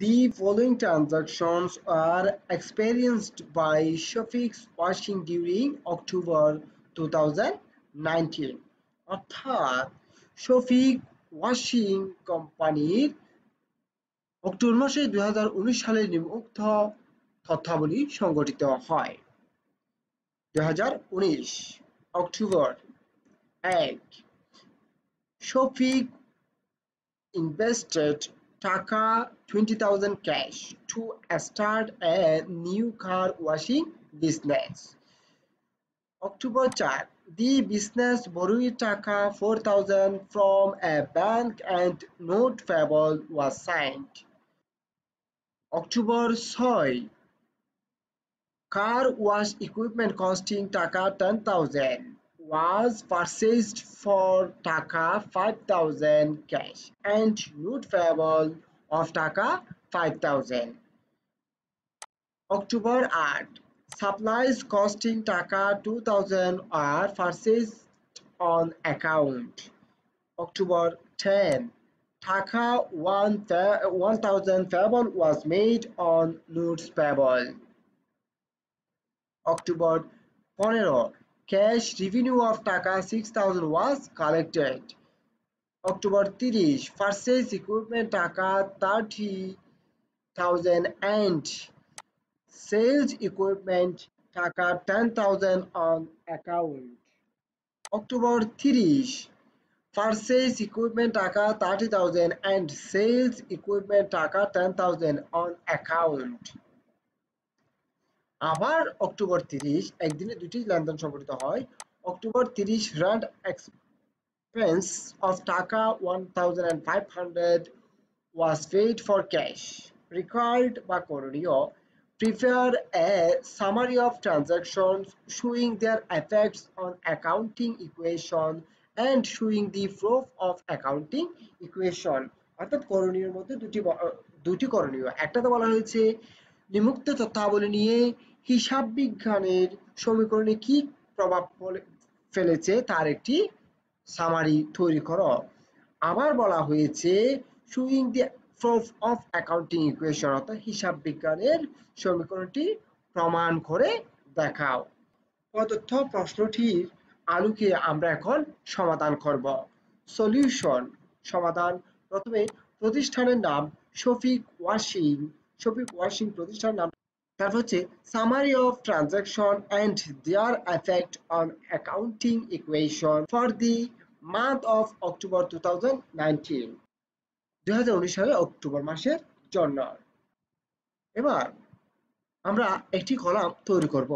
The following transactions are experienced by Shafiq's washing during October 2019 অর্থাৎ Shafiq washing কোম্পানির October মাসে 2019 সালে নিম্নোক্ত তথ্যাবলী সংগঠিত হয়। 2019 October 1 Shafiq invested Taka 20,000 cash to start a new car washing business. October 4 the business borrowed Taka 4,000 from a bank and note payable was signed. October 6 car wash equipment costing Taka 10,000 was purchased for Taka 5,000 cash and note payable of Taka 5,000. October 8 supplies costing Taka 2,000 are purchased on account. October 10 Taka 1,000 payable was made on notes payable. October 15 cash revenue of Taka 6,000 was collected. October 30 purchase equipment Taka 30,000 and sales equipment Taka 10,000 on account. October 30 purchase equipment Taka 30,000 and sales equipment Taka 10,000 on account. আবার October 30 একদিনে দুটি লেনদেন সংঘটিত হয়। October 30 rent expense of Taka 1,500 was paid for cash. Required বা করণীয় prepare a summary of transactions showing their effects on accounting equation and showing the proof of accounting equation. অর্থাৎ করণীয়ের মধ্যে দুটি করণীয়, একটাতে বলা হয়েছে নিম্নোক্ত তথ্যাবলী নিয়ে হিসাব বিজ্ঞানের সমীকরণে কি প্রভাব ফেলেছে তার একটি সামারি তৈরি করো। আবার বলা হয়েছে showing the proof of accounting equation অর্থাৎ হিসাব বিজ্ঞানের সমীকরণটি প্রমাণ করে দেখাও। প্রদত্ত প্রশ্নটির আলোকে আমরা এখন সমাধান করব। সলিউশন সমাধান প্রথমে প্রতিষ্ঠানের নাম শফিক ওয়াশিং প্রতিষ্ঠানের নাম, তারপর হচ্ছে summary of transaction and their effect on accounting equation for the month of October 2019 সালে অক্টোবর মাসের জন্য। এবার আমরা একটি কলাম তৈরি করব।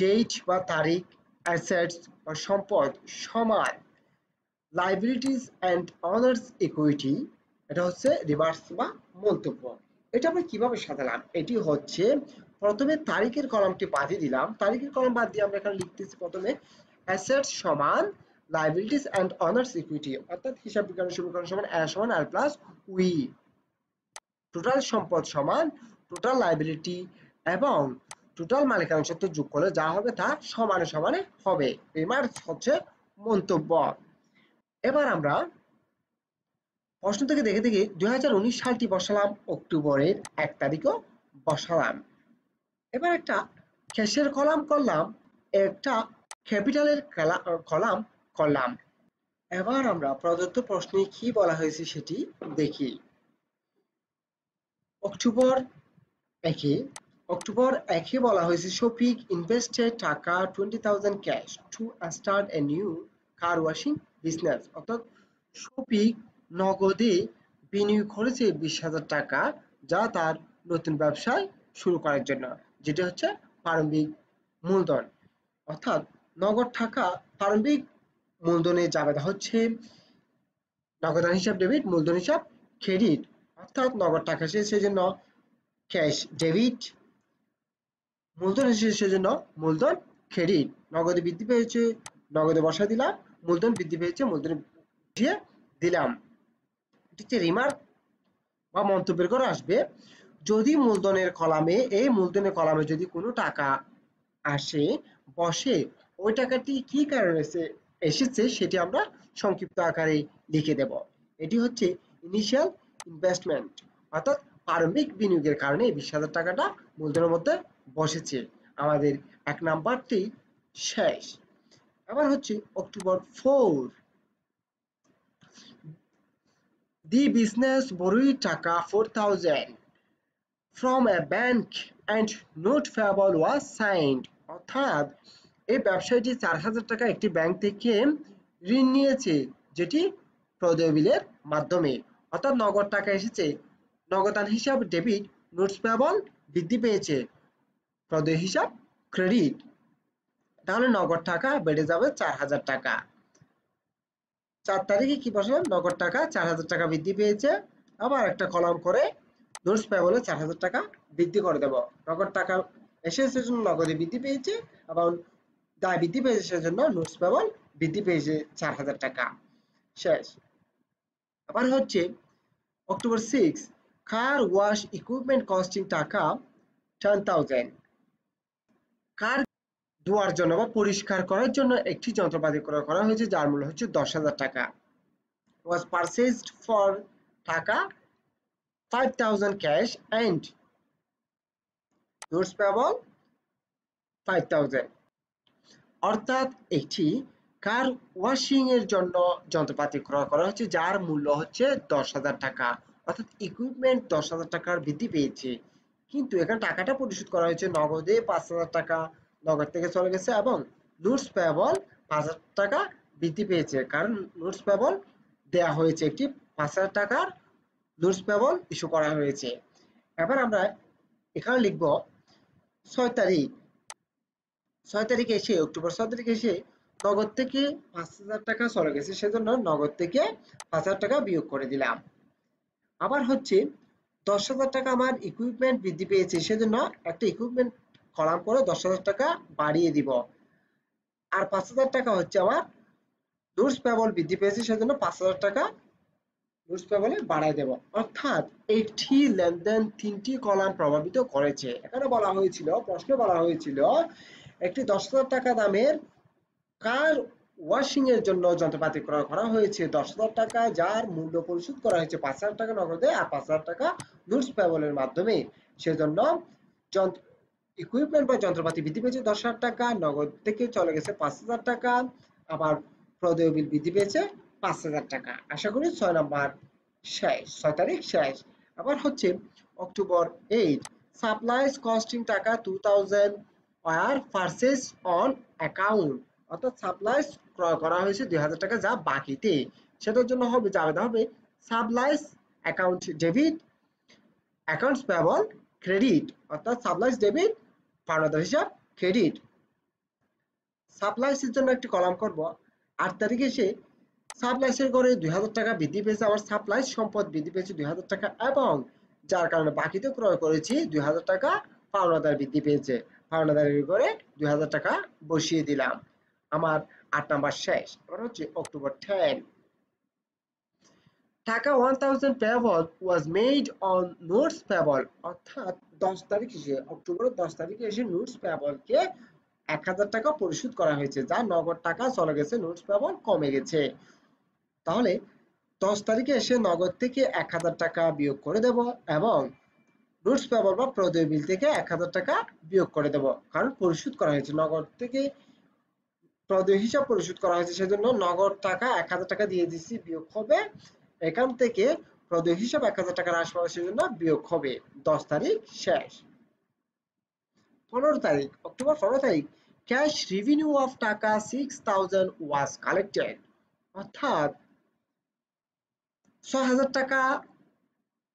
ডেট বা তারিখ, অ্যাসেটস বা সম্পদ সমান লাইবিলিটিস এন্ড অনার্স ইকুইটি, এটা হচ্ছে রিভার্স বা মন্তব্য। এটা আমরা কিভাবে সাজালাম, এটি হচ্ছে প্রথমে তারিখের কলামটি বাদে দিলাম, তারিখের কলাম বাদ দিয়ে আমরা এখানে লিখতেছি প্রথমে অ্যাসেটস সমান লাইবিলিটিস এন্ড অনার্স ইকুইটি অর্থাৎ হিসাব বিজ্ঞানের সমীকরণ সমান a সমান r প্লাস উই, টোটাল সম্পদ সমান টোটাল লাইবিলিটি এবং টোটাল মালিকানা সত্ত্ব যোগ করলে যা হবে তা সমানে সমানে হবে। রিমার্ক হচ্ছে মন্তব্য। এবার আমরা প্রশ্ন থেকে দেখে 2019 সালটি বসালাম, অক্টোবরের 1 তারিখও বসালাম। এবার একটা ক্যাশের কলাম করলাম, একটা ক্যাপিটালের কলাম করলাম। এবার আমরা প্রদত্ত প্রশ্নে কি বলা হয়েছে সেটি দেখি। অক্টোবর 1 বলা হয়েছে শফিক ইনভেস্টেড টাকা 20,000 cash to start a new car washing business অর্থাৎ শফিক নগদে বিনিয়োগ করেছে 20,000 টাকা যা তার নতুন ব্যবসায় শুরু করার জন্য, যেটা হচ্ছে প্রারম্ভিক মূলধন। অর্থাৎ নগদ টাকা প্রারম্ভিক মূলধনে যাবে হচ্ছে নগদান হিসাব ডেবিট, মূলধন হিসাব ক্রেডিট। অর্থাৎ নগদ টাকা সেজন্য ক্যাশ ডেবিট, মূলধন সেজন্য মূলধন ক্রেডিট। নগদে বৃদ্ধি পেয়েছে, নগদে বসা দিলাম, মূলধন বৃদ্ধি পেয়েছে, মূলধনে দিয়ে দিলাম। এটি রিমার্ক বা মন্তব্যের করে আসবে। যদি মূলধনের কলামে এই মূলধনের কলামে যদি কোনো টাকা আসে বসে, ওই টাকাটি কি কারণে এসেছে সেটি আমরা সংক্ষিপ্ত আকারে লিখে দেব। এটি হচ্ছে ইনিশিয়াল ইনভেস্টমেন্ট অর্থাৎ প্রারম্ভিক বিনিয়োগের কারণে এই 20,000 টাকাটা মূলধনের মধ্যে বসেছে। আমাদের 1 নাম্বারটি শেষ। এবার হচ্ছে অক্টোবর 4, the business borrowed টাকা 4,000 from a bank and note payable was signed, অর্থাৎ এই ব্যবসায়ীটি 4,000 টাকা একটি ব্যাংক থেকে ঋণ নিয়েছে, যেটি প্রদেয় বিলের মাধ্যমে, অর্থাৎ নগদ টাকা এসেছে, নগদান হিসাব ডেবিট, নোটস পেয়েবল বৃদ্ধি পেয়েছে, প্রদেয় হিসাব ক্রেডিট। তাহলে নগদ টাকা বেড়ে যাবে 4,000 টাকা। 4 তারিখে কি বসে? নগদ টাকা 4,000 টাকা বৃদ্ধি পেয়েছে। আবার একটা কলাম করে নোটস পেয়েবলে 4,000 টাকা বৃদ্ধি করে দেব। নগদ টাকা এসেছে সেজন্য নগদে বৃদ্ধি পেয়েছে, এবং দায় বৃদ্ধি পেয়েছে সেজন্য নোটস পেয়েবল বৃদ্ধি পেয়েছে 4,000 টাকা। শেষ। আবার হচ্ছে October 6, car wash equipment costing টাকা 10,000, কার ধোয়ার জন্য বা পরিষ্কার করার জন্য একটি যন্ত্রপাতি ক্রয় করা হয়েছে যার মূল্য হচ্ছে 10,000 টাকা, was purchased for টাকা 5,000 cash and notes payable 5,000, অর্থাৎ একটি কার ওয়াশিং এর জন্য যন্ত্রপাতি ক্রয় করা হচ্ছে যার মূল্য হচ্ছে 10,000 টাকা, অর্থাৎ ইকুইপমেন্ট 10,000 টাকার বৃদ্ধি পেয়েছে। কিন্তু এখানে টাকাটা পরিশোধ করা হয়েছে নগদে 5,000 টাকা নগদ থেকে চলে গেছে, এবং নোটস পেয়েবল 5,000 টাকা বৃদ্ধি পেয়েছে, কারণ নোটস পেয়েবল দেয়া হয়েছে, একটি 5,000 টাকার নোটস পেয়েবল ইস্যু করা হয়েছে। এবার আমরা এখানে লিখব 6 তারিখ। 6 তারিখে এসে অক্টোবর 6 তারিখে এসে নগদ থেকে 5,000 টাকা চলে গেছে, সেজন্য নগদ থেকে 5,000 টাকা বিয়োগ করে দিলাম। আবার হচ্ছে 10,000 টাকা আমার ইকুইপমেন্ট বৃদ্ধি পেয়েছে, সেজন্য একটা ইকুইপমেন্ট কলাম করে 10,000 টাকা বাড়িয়ে দিব। আর 5,000 টাকা হচ্ছে আমার নোটস পেয়েবল বৃদ্ধি পেয়েছে, সেজন্য 5,000 টাকা নোটস পেয়েবলে বাড়াই দেব। অর্থাৎ একটি লেনদেন 3টি কলাম প্রভাবিত করেছে। এখানে বলা হয়েছিল, প্রশ্নে বলা হয়েছিল, একটি 10,000 টাকা দামের কার ওয়াশিং এর জন্য যন্ত্রপাতি ক্রয় করা হয়েছে 10,000 টাকা, যার মূল্য পরিশোধ করা হয়েছে 5,000 টাকা নগদে আর 5,000 টাকা নোটস পেয়েবলের মাধ্যমে, সেজন্য ইকুইপমেন্ট বা যন্ত্রপাতি বৃদ্ধি পেয়েছে 10,000 টাকা, নগদ থেকে চলে গেছে 5,000 টাকা, আবার প্রদেয় বিল বৃদ্ধি পেয়েছে 5,000 টাকা। আশা করি 6 নাম্বার শেষ, 6 তারিখ শেষ। আবার হচ্ছে অক্টোবর 8, সাপ্লাইজ কস্টিং টাকা 2,000 ওয়ার পারচেজ অন অ্যাকাউন্ট, অর্থাৎ সাপ্লাইজ ক্রয় করা হয়েছে 2,000 টাকা যা বাকিতে, সেটার জন্য হবে যাবে হবে supplies account debit, accounts payable credit, অর্থাৎ সাপ্লাইজ ডেবিট, পাওনাদার হিসাব ক্রেডিট। সাপ্লাইসের জন্য একটি কলাম করব। 8 তারিখে এসে সাপ্লাইসের করে 2,000 টাকা বৃদ্ধি পেয়েছে, আমার সাপ্লাইস সম্পদ বৃদ্ধি পেয়েছে 2,000 টাকা, এবং যার কারণে বাকিতে ক্রয় করেছি 2,000 টাকা, পাওনাদার বৃদ্ধি পেয়েছে, পাওনাদারের করে 2,000 টাকা বসিয়ে দিলাম। আমার 8 নাম্বার শেষ। এবার হচ্ছে অক্টোবর 10, টাকা 1,000 payable was made on notes payable, অর্থাৎ 10 তারিখ এসে অক্টোবরের 10 তারিখে এসে নোটস পেয়েবলকে 1,000 টাকা পরিশোধ করা হয়েছে, যা নগদ টাকা চলে গেছে, নোটস পেয়েবল কমে গেছে। তাহলে 10 তারিখে এসে নগদ থেকে 1,000 টাকা বিয়োগ করে দেব, এবং নোটস পেয়েবল বা প্রদেয় বিল থেকে 1,000 টাকা বিয়োগ করে দেব, কারণ পরিশোধ করা হয়েছে নগদ থেকে প্রদেয় হিসাব পরিশোধ করা হয়েছে, সেজন্য নগদ টাকা 1,000 টাকা দিয়ে দিচ্ছি, বিয়োগ হবে এখান থেকে প্রদেয় হিসাব 1,000 টাকা হ্রাস পাওয়ার, সেজন্য বিয়োগ হবে। 10 তারিখ শেষ। 15 তারিখ, অক্টোবর 15 তারিখ, ক্যাশ রেভিনিউ অফ টাকা 6,000 ওয়াজ কালেক্টেড, অর্থাৎ 6,000 টাকা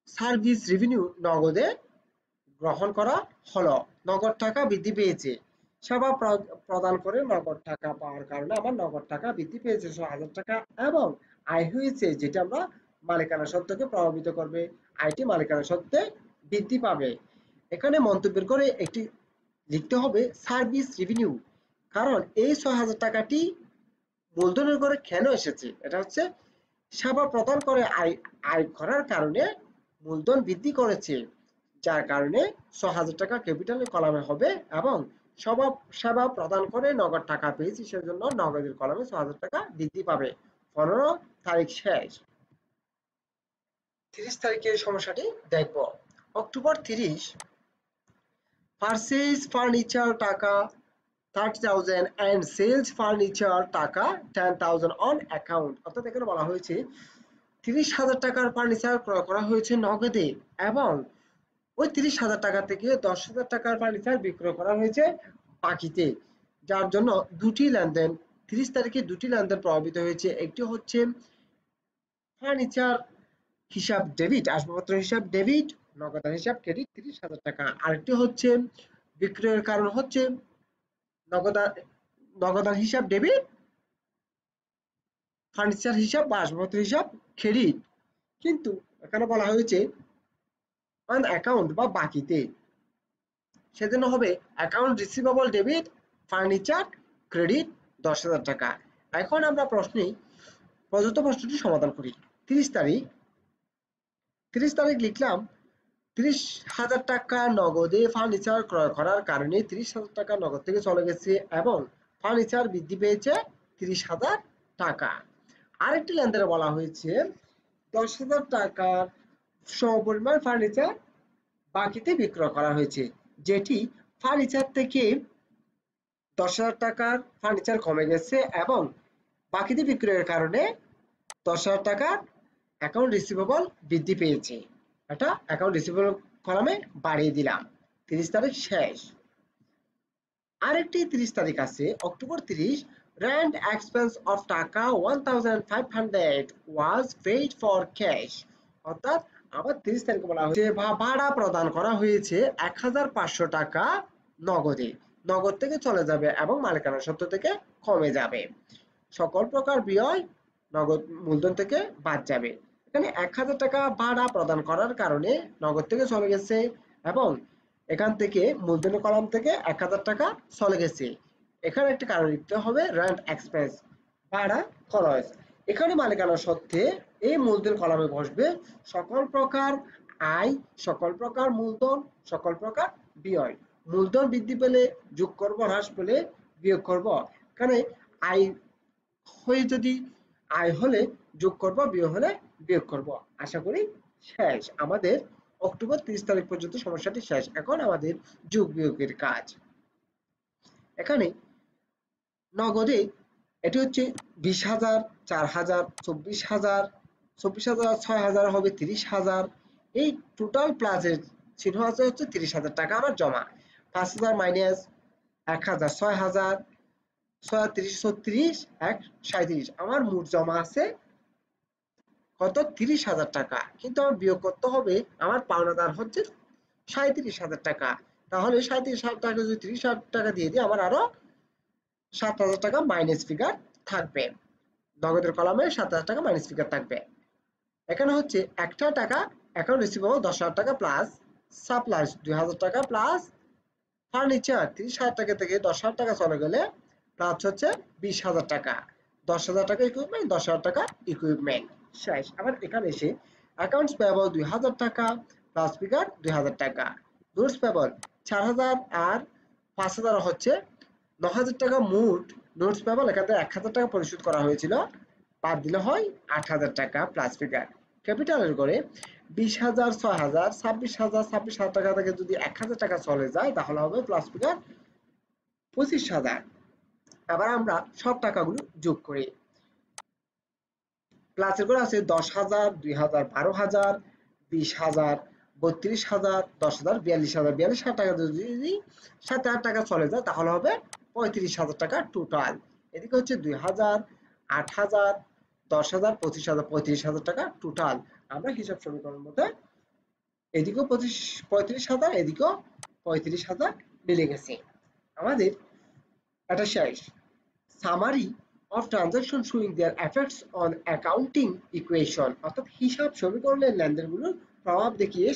সার্ভিস রেভিনিউ নগদে গ্রহণ করা হলো। নগদ টাকা বৃদ্ধি পেয়েছে, সেবা প্রদান করে নগদ টাকা পাওয়ার কারণে আমার নগদ টাকা বৃদ্ধি পেয়েছে 6,000 টাকা, এবং আয় হয়েছে যেটা আমরা মালিকানা সত্ত্বকে প্রভাবিত করবে, আয়টি মালিকানা সত্ত্বে বৃদ্ধি পাবে। এখানে মন্তব্যের করে একটি লিখতে হবে সার্ভিস রেভিনিউ, কারণ এই 6,000 টাকাটি মূলধনের করে কেন এসেছে, এটা হচ্ছে সেবা প্রদান করে আয় করার কারণে মূলধন বৃদ্ধি করেছে, যার কারণে 6,000 টাকা ক্যাপিটালের কলামে হবে, এবং সেবা প্রদান করে নগদ টাকা পেয়েছি, সেজন্য নগদের কলামে 6,000 টাকা বৃদ্ধি পাবে। 15 তারিখ শেষ। 30 তারিখের সমস্যাটি দেখব। অক্টোবর 30 পারচেজ ফার্নিচার টাকা 30,000 and sales furniture টাকা 10,000 on account। অর্থাৎ এখানে বলা হয়েছে 30,000 টাকার ফার্নিচার ক্রয় করা হয়েছে নগদে এবং ওই 30,000 টাকা থেকে 10,000 টাকার ফার্নিচার বিক্রয় করা হয়েছে বাকিতে, যার জন্য দুটি লেনদেন 30 তারিখে দুটি লেনদেন প্রভাবিত হয়েছে। একটি হচ্ছে ফার্নিচার হিসাব ডেবিট, আসবাবপত্র হিসাব ডেবিট, নগদান হিসাব ক্রেডিট 30,000 টাকা। আরেকটি হচ্ছে বিক্রয়ের কারণ হচ্ছে নগদান নগদান হিসাব ডেবিট, ফার্নিচার হিসাব বা আসবাবপত্র হিসাব ক্রেডিট। কিন্তু এখানে বলা হয়েছে অন অ্যাকাউন্ট বা বাকিতে, সেজন্য হবে account receivable debit furniture credit 10,000 টাকা। এখন আমরা প্রদত্ত প্রশ্নটি সমাধান করি। 30 তারিখ লিখলাম 30,000 টাকা নগদে ফার্নিচার ক্রয় করার কারণে 30,000 টাকা নগদ থেকে চলে গেছে এবং ফার্নিচার বৃদ্ধি পেয়েছে 30,000 টাকা। আরেকটি লেনদেনে বলা হয়েছে 10,000 টাকার সমপরিমাণ ফার্নিচার বাকিতে বিক্রয় করা হয়েছে, যেটি ফার্নিচার থেকে 10,000 টাকার ফার্নিচার কমে গেছে এবং বাকিতে বিক্রয়ের কারণে 10,000 টাকার অ্যাকাউন্ট রিসিভেবল বৃদ্ধি পেয়েছে। এটা অ্যাকাউন্ট রিসিভেবল কলামে বাড়িয়ে দিলাম। 30 তারিখ শেষ। আরেকটি 30 তারিখ আছে অক্টোবর 30 rent expense of টাকা 1,500 was paid for cash। অর্থাৎ আবার 30 তারিখে বলা হয়েছে ভাড়া প্রদান করা হয়েছে 1,500 টাকা নগদে, নগদ থেকে চলে যাবে এবং মালিকানা সত্ত্ব থেকে কমে যাবে। সকল প্রকার ব্যয় নগদ মূলধন থেকে বাদ যাবে। এখানে 1,000 টাকা ভাড়া প্রদান করার কারণে নগদ থেকে চলে গেছে এবং এখান থেকে মূলধনের কলাম থেকে 1,000 টাকা চলে গেছে। এখানে একটা কারণ লিখতে হবে রেন্ট এক্সপেন্স, ভাড়া খরচ। এখানে মালিকানা সত্ত্বে এই মূলধন কলামে বসবে সকল প্রকার আয়, সকল প্রকার মূলধন, সকল প্রকার ব্যয়। মূলধন বৃদ্ধি পেলে যোগ করব, হ্রাস পেলে বিয়োগ করব। এখানে আয় হয়ে যদি আয় হলে যোগ করব, বিয়োগ হলে বিয়োগ করব। আশা করি শেষ। আমাদের অক্টোবর 30 তারিখ পর্যন্ত সমস্যাটি শেষ। এখন আমাদের যোগ বিয়োগের কাজ। এখানে নগদে এটি হচ্ছে 20,000, 4,000, 24,000, 24,000, 6,000 হবে 30,000। এই টোটাল প্লাসের চিহ্ন আছে হচ্ছে 30,000 টাকা আমার জমা। 5,000 মাইনাস 1,000, 6,000, 36, 36, 1, 37। আমার মোট জমা আছে কত? 30,000 টাকা। কিন্তু আমার বিয়োগ করতে হবে, আমার পাওনাদার হচ্ছে 37,000 টাকা। তাহলে 37,000 টাকা যদি 30,000 টাকা দিয়ে দিই, আমার আরো 7,000 টাকা মাইনাস ফিগার থাকবে। নগদের কলামে 7,000 টাকা মাইনাস ফিগার থাকবে। এখানে হচ্ছে একটা টাকা অ্যাকাউন্ট রিসিভেবল 10,000 টাকা প্লাস সাপ্লাইস 2,000 টাকা প্লাস ফার্নিচার 30,000 টাকা থেকে 10,000 টাকা চলে গেলে প্লাস হচ্ছে 20,000 টাকা। 10,000 টাকা ইকুইপমেন্ট, 10,000 টাকা ইকুইপমেন্ট শেষ। আবার এখানে এসে অ্যাকাউন্টস পেয়েবল 2,000 টাকা প্লাস ফিগার 2,000 টাকা। নোটস পেয়েবল 4,000 আর 5,000 হচ্ছে 9,000 টাকা মোট নোটস পেয়েবল। এখান থেকে 1,000 টাকা পরিশোধ করা হয়েছিল, বাদ দিলে হয় 8,000 টাকা প্লাস ফিগার। ক্যাপিটালের করে 20,000, 6,000, 26,000, 26,000 টাকা থেকে যদি 1,000 টাকা চলে যায় তাহলে হবে প্লাস ফিগার 25,000। আবার আমরা সব টাকাগুলো যোগ করি। প্লাসের করে আছে 10,000, 2,000, 12,000, 20,000, 32,000, 10,000, 42,000। 42,000 টাকা যদি 7,000 টাকা চলে যায় তাহলে হবে 35,000 টাকা টোটাল। এদিকে হচ্ছে 2,000, 8,000, 10,000, 25,000, 35,000 টাকা টোটাল। আমরা হিসাব সমীকরণের মধ্যে এদিকেও 35,000, এদিকেও 35,000 মিলে গেছে। আমাদের এটা শেষ। Summary of transaction showing their effects on accounting equation। অর্থাৎ হিসাব সমীকরণের লেনদেনগুলোর প্রভাব দেখিয়ে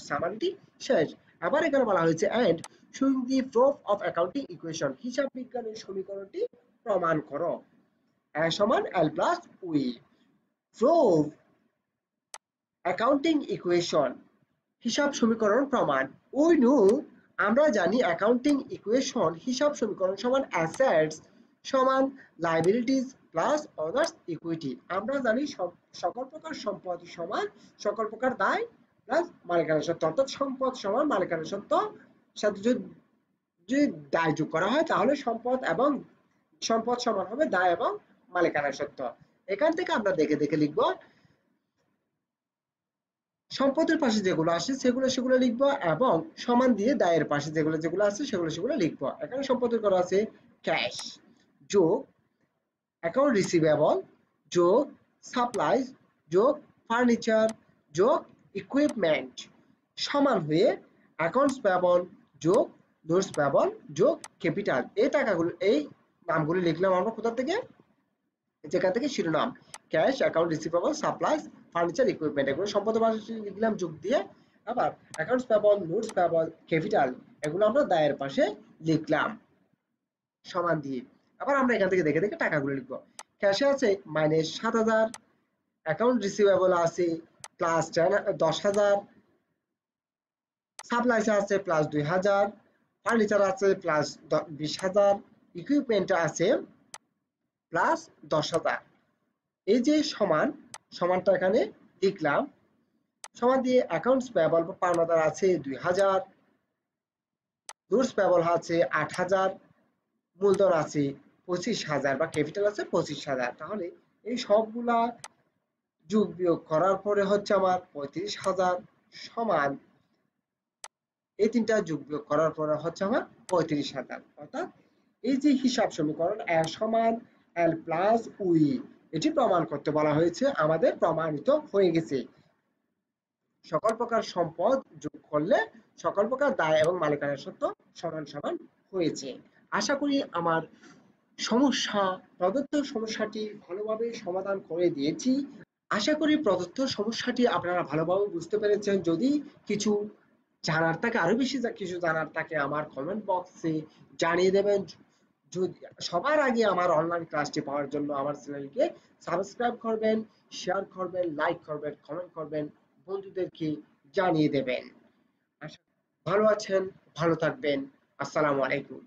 সামারিটি শেষ। আবার এখানে বলা হয়েছে and showing the proof of accounting equation। হিসাব বিজ্ঞানের সমীকরণটি প্রমাণ করো। a সমান l plus u। proof accounting equation হিসাব সমীকরণ প্রমাণ। we know আমরা জানি অ্যাকাউন্টিং ইকুয়েশন হিসাব সমীকরণ সমান অ্যাসেটস সমান লায়াবিলিটিস প্লাস অনার্স ইকুইটি। আমরা জানি সকল প্রকার সম্পদ সমান সকল প্রকার দায় প্লাস মালিকানা সত্ত্ব, অর্থাৎ সম্পদ সমান মালিকানা সত্ত্ব সাথে যদি দায় যোগ করা হয় তাহলে সম্পদ সমান হবে দায় এবং মালিকানা সত্ত্ব। এখান থেকে আমরা দেখে দেখে লিখবো, সম্পদের পাশে যেগুলো আসে সেগুলো লিখবো এবং সমান দিয়ে দায়ের পাশে যেগুলো আছে সেগুলো লিখবো। এখানে সম্পদের করা আছে ক্যাশ যোগ অ্যাকাউন্ট রিসিভেবল যোগ সাপ্লাইজ যোগ ফার্নিচার যোগ ইকুইপমেন্ট সমান হয়ে অ্যাকাউন্টস পেয়েবল যোগ নোটস পেয়েবল যোগ ক্যাপিটাল। এই নামগুলো লিখলাম আমরা কোথা থেকে, যেখান থেকে শিরোনাম cash account receivable supplies furniture equipment এগুলো সম্পদের পাশে লিখলাম যোগ দিয়ে। আবার accounts payable notes payable capital এগুলো আমরা দায়ের পাশে লিখলাম সমান দিয়ে। আবার আমরা এখান থেকে দেখে দেখে টাকাগুলো লিখবো। ক্যাশে আছে -৭,০০০, অ্যাকাউন্ট রিসিভেবল আছে প্লাস 10,০০০, সাপ্লাইস আছে প্লাস 2,০০০, ফার্নিচার আছে প্লাস 20,০০০, ইকুইপমেন্ট আছে প্লাস 10,০০০। এই যে সমানটা এখানে লিখলাম, সমান দিয়ে অ্যাকাউন্টস পেয়েবল বা পাওনাদার আছে 2,০০০, নোটস পেয়েবল আছে 8,০০০, মূলধন আছে 25,০০০ বা ক্যাপিটাল আছে 25,০০০। তাহলে এই সবগুলা যোগ বিয়োগ করার পরে হচ্ছে আমার 35,০০০ সমান, এই তিনটা যোগ বিয়োগ করার পরে হচ্ছে আমার 35,০০০। অর্থাৎ এই যে হিসাব সমীকরণ এল সমান এল প্লাস উই, এটি প্রমাণ করতে বলা হয়েছে, আমাদের প্রমাণিত হয়ে গেছে। সকল প্রকার সম্পদ যোগ করলে সকল প্রকার দায় এবং মালিকানা সত্ত্ব সমান সমান হয়েছে। আশা করি আমার প্রদত্ত সমস্যাটি ভালোভাবে সমাধান করে দিয়েছি। আশা করি প্রদত্ত সমস্যাটি আপনারা ভালোভাবে বুঝতে পেরেছেন। যদি কিছু জানার থাকে, আরো বেশি কিছু জানার থাকে, আমার কমেন্ট বক্সে জানিয়ে দেবেন। যদি সবার আগে আমার অনলাইন ক্লাসটি পাওয়ার জন্য আমার চ্যানেলকে সাবস্ক্রাইব করবেন, শেয়ার করবেন, লাইক করবেন, কমেন্ট করবেন, বন্ধুদেরকে জানিয়ে দেবেন। ভালো আছেন, ভালো থাকবেন। আসসালামু আলাইকুম।